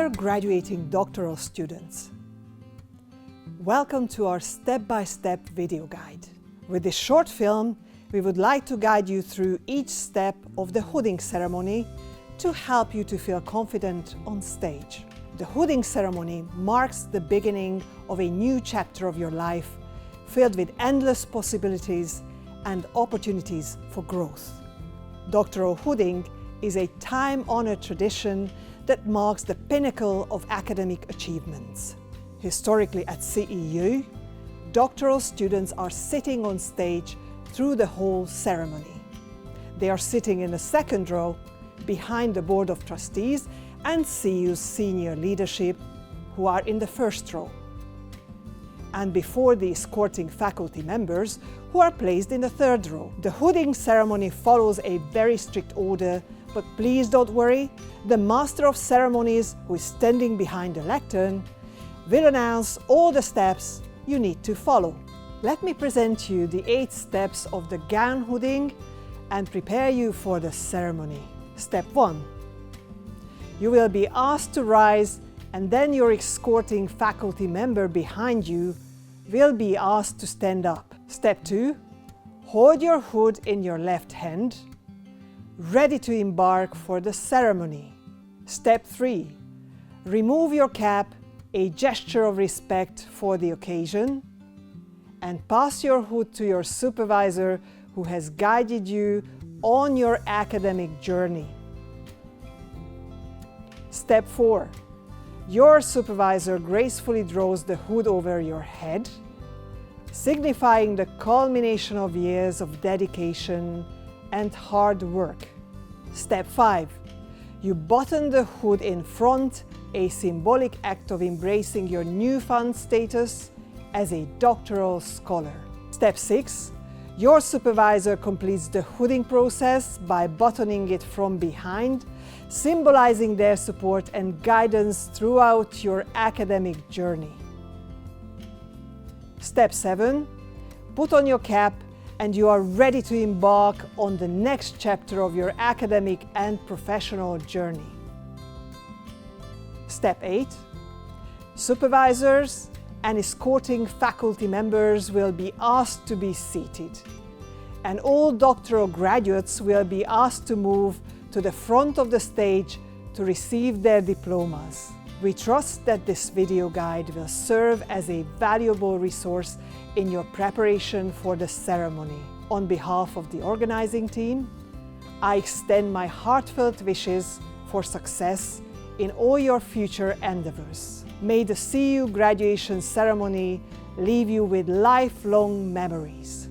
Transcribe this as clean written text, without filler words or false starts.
Dear graduating doctoral students, welcome to our step-by-step video guide. With this short film, we would like to guide you through each step of the hooding ceremony to help you to feel confident on stage. The hooding ceremony marks the beginning of a new chapter of your life, filled with endless possibilities and opportunities for growth. Doctoral hooding is a time-honored tradition that marks the pinnacle of academic achievements. Historically at CEU, doctoral students are sitting on stage through the whole ceremony. They are sitting in the second row behind the Board of Trustees and CEU's senior leadership, who are in the first row, and before the escorting faculty members, who are placed in the third row. The hooding ceremony follows a very strict order, but please don't worry, the Master of Ceremonies, who is standing behind the lectern, will announce all the steps you need to follow. Let me present you the 8 steps of the gown hooding and prepare you for the ceremony. Step 1. You will be asked to rise, and then your escorting faculty member behind you will be asked to stand up. Step 2. Hold your hood in your left hand, ready to embark for the ceremony. Step 3. Remove your cap, a gesture of respect for the occasion, and pass your hood to your supervisor who has guided you on your academic journey. Step 4. Your supervisor gracefully draws the hood over your head, signifying the culmination of years of dedication and hard work. Step 5. You button the hood in front, a symbolic act of embracing your newfound status as a doctoral scholar. Step 6. Your supervisor completes the hooding process by buttoning it from behind, symbolizing their support and guidance throughout your academic journey. Step 7. Put on your cap and you are ready to embark on the next chapter of your academic and professional journey. Step 8. Supervisors and escorting faculty members will be asked to be seated, and all doctoral graduates will be asked to move to the front of the stage to receive their diplomas. We trust that this video guide will serve as a valuable resource in your preparation for the ceremony. On behalf of the organizing team, I extend my heartfelt wishes for success in all your future endeavors. May the CEU graduation ceremony leave you with lifelong memories.